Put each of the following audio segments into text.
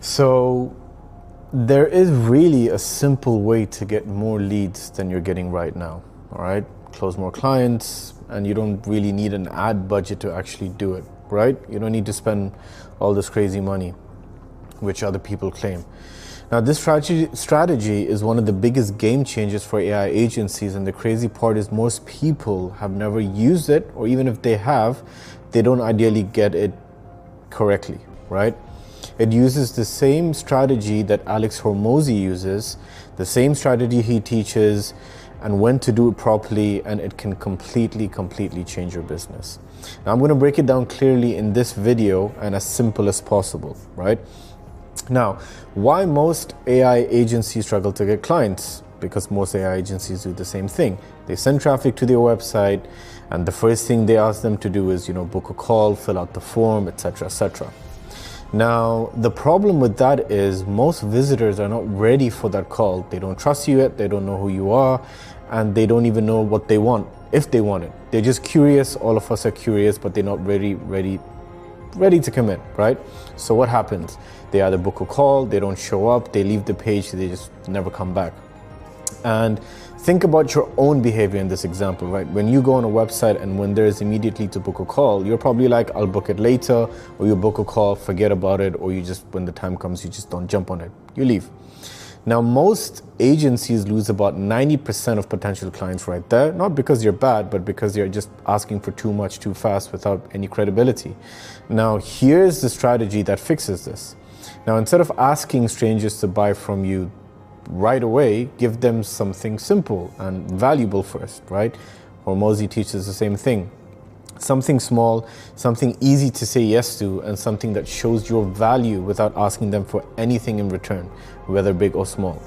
So there is really a simple way to get more leads than you're getting right now, all right? Close more clients, and you don't really need an ad budget to actually do it, right? You don't need to spend all this crazy money, which other people claim. Now, this strategy is one of the biggest game changers for AI agencies, and the crazy part is most people have never used it, or even if they have, they don't ideally get it correctly, right? It uses the same strategy that Alex Hormozi uses, the same strategy he teaches, and when to do it properly, and it can completely change your business. Now, I'm going to break it down clearly in this video and as simple as possible, right? Now, why most AI agencies struggle to get clients? Because most AI agencies do the same thing. They send traffic to their website, and the first thing they ask them to do is, book a call, fill out the form, etc., etc. Now, the problem with that is most visitors are not ready for that call. They don't trust you yet, they don't know who you are, and they don't even know what they want, if they want it. They're just curious. All of us are curious, but they're not ready to commit, right? So what happens? They either book a call, they don't show up, they leave the page, they just never come back. And think about your own behavior in this example, right? When you go on a website and when there's immediately to book a call, you're probably like, I'll book it later, or you book a call, forget about it, or you just, when the time comes, you just don't jump on it, you leave. Now, most agencies lose about 90% of potential clients right there, not because you're bad, but because you're just asking for too much too fast without any credibility. Now, here's the strategy that fixes this. Now, instead of asking strangers to buy from you right away, give them something simple and valuable first, right? Hormozi teaches the same thing. Something small, something easy to say yes to, and something that shows your value without asking them for anything in return, whether big or small.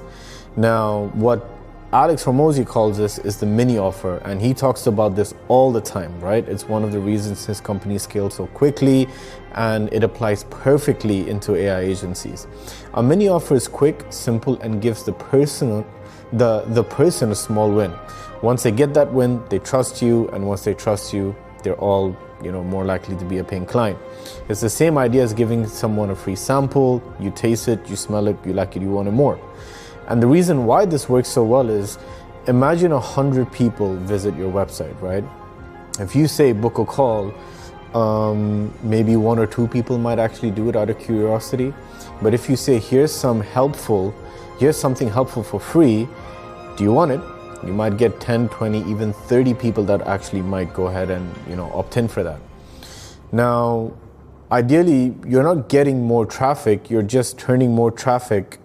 Now, what Alex Hormozi calls this is the mini offer, and he talks about this all the time, right? It's one of the reasons his company scaled so quickly, and it applies perfectly into AI agencies. A mini offer is quick, simple, and gives the person a small win. Once they get that win, they trust you, and once they trust you, they're all more likely to be a paying client. It's the same idea as giving someone a free sample. You taste it, you smell it, you like it, you want it more. And the reason why this works so well is, imagine 100 people visit your website, right? If you say book a call, maybe 1 or 2 people might actually do it out of curiosity. But if you say, here's something helpful for free, do you want it? You might get 10, 20, even 30 people that actually might go ahead and opt in for that. Now, ideally, you're not getting more traffic, you're just turning more traffic,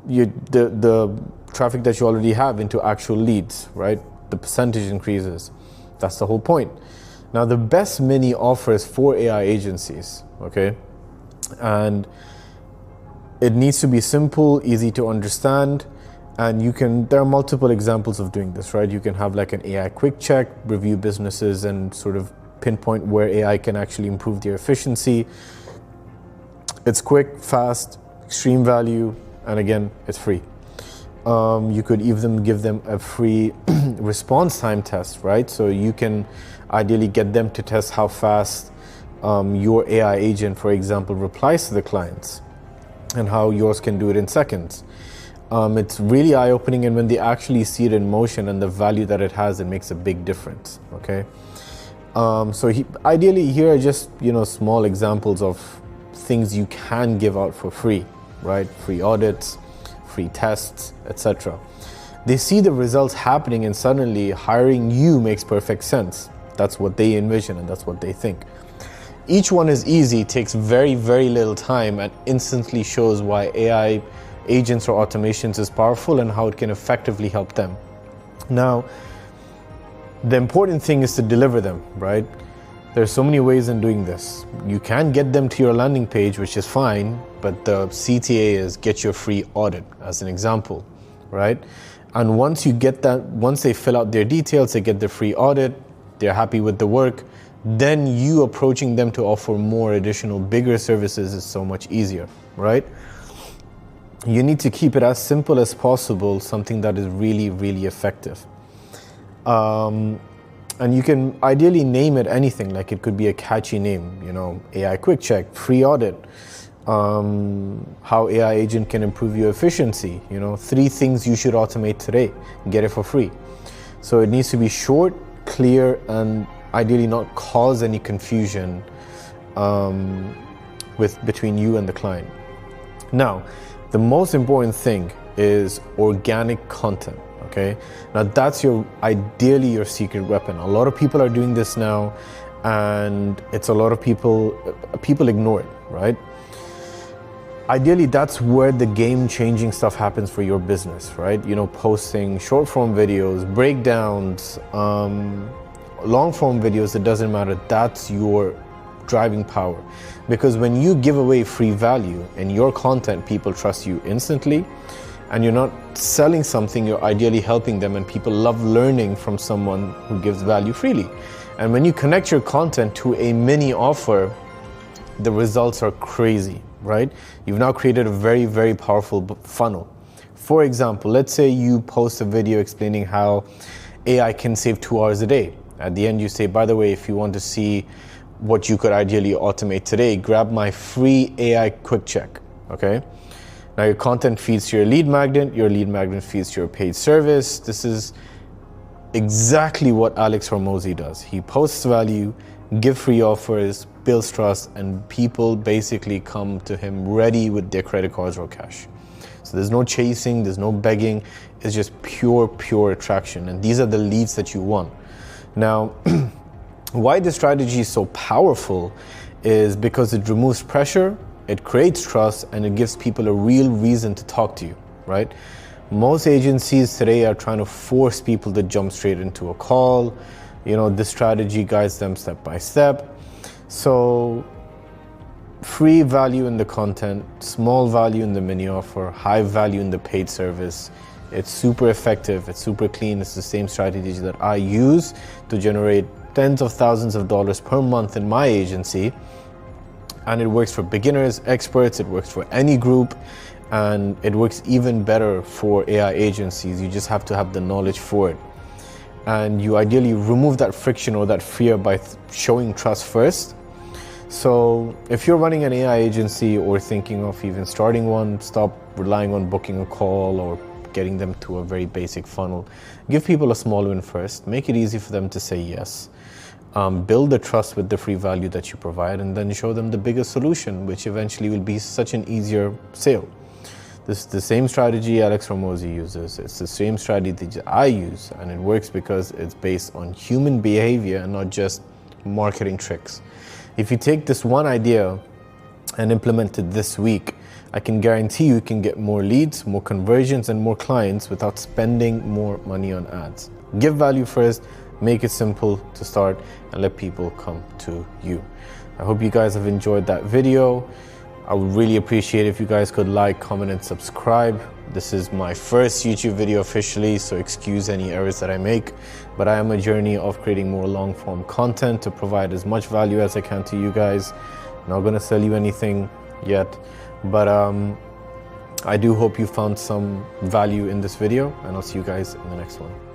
the traffic that you already have, into actual leads, right? The percentage increases. That's the whole point. Now, the best mini offers for AI agencies, okay? And it needs to be simple, easy to understand, and there are multiple examples of doing this, right? You can have like an AI quick check, review businesses, and sort of pinpoint where AI can actually improve their efficiency. It's quick, fast, extreme value, and again, it's free. You could even give them a free response time test, right? So you can ideally get them to test how fast your AI agent, for example, replies to the clients, and how yours can do it in seconds. It's really eye-opening, and when they actually see it in motion and the value that it has, it makes a big difference, okay? Ideally, here are just, small examples of things you can give out for free, right? Free audits, free tests, etc. They see the results happening, and suddenly hiring you makes perfect sense. That's what they envision, and that's what they think. Each one is easy, takes very, very little time, and instantly shows why AI agents or automations is powerful and how it can effectively help them. Now, the important thing is to deliver them, right? There's so many ways in doing this. You can get them to your landing page, which is fine, but the CTA is get your free audit, as an example, right? And once they fill out their details, they get the free audit, they're happy with the work, then you approaching them to offer more additional bigger services is so much easier, right? You need to keep it as simple as possible, something that is really, really effective. And you can ideally name it anything, like it could be a catchy name, AI quick check, free audit, how AI agent can improve your efficiency. 3 things you should automate today. Get it for free. So it needs to be short, clear, and ideally not cause any confusion between you and the client. Now, the most important thing is organic content. Okay, now that's ideally your secret weapon. A lot of people are doing this now, and it's a lot of people ignore it, right? Ideally, that's where the game-changing stuff happens for your business, right? Posting short-form videos, breakdowns, long-form videos, it doesn't matter. That's your driving power. Because when you give away free value in your content, people trust you instantly, and you're not selling something, you're ideally helping them, and people love learning from someone who gives value freely. And when you connect your content to a mini offer, the results are crazy, right? You've now created a very, very powerful funnel. For example, let's say you post a video explaining how AI can save 2 hours a day. At the end, you say, by the way, if you want to see what you could ideally automate today, grab my free AI quick check, okay? Now your content feeds to your lead magnet feeds to your paid service. This is exactly what Alex Hormozi does. He posts value, gives free offers, builds trust, and people basically come to him ready with their credit cards or cash. So there's no chasing, there's no begging, it's just pure attraction. And these are the leads that you want. Now, why this strategy is so powerful is because it removes pressure, it creates trust, and it gives people a real reason to talk to you, right? Most agencies today are trying to force people to jump straight into a call. This strategy guides them step by step. So free value in the content, small value in the mini offer, high value in the paid service. It's super effective, it's super clean. It's the same strategy that I use to generate tens of thousands of dollars per month in my agency. And it works for beginners, experts, it works for any group, and it works even better for AI agencies. You just have to have the knowledge for it. And you ideally remove that friction or that fear by showing trust first. So if you're running an AI agency or thinking of even starting one, stop relying on booking a call or getting them to a very basic funnel. Give people a small win first, make it easy for them to say yes. Build the trust with the free value that you provide, and then show them the bigger solution, which eventually will be such an easier sale. This is the same strategy Alex Hormozi uses. It's the same strategy that I use, and it works because it's based on human behavior and not just marketing tricks. If you take this one idea and implement it this week, I can guarantee you can get more leads, more conversions, and more clients without spending more money on ads. Give value first, make it simple to start, and let people come to you. I hope you guys have enjoyed that video. I would really appreciate if you guys could like, comment, and subscribe. This is my first YouTube video officially, so excuse any errors that I make, but I am a journey of creating more long form content to provide as much value as I can to you guys. I'm not gonna sell you anything yet, but I do hope you found some value in this video, and I'll see you guys in the next one.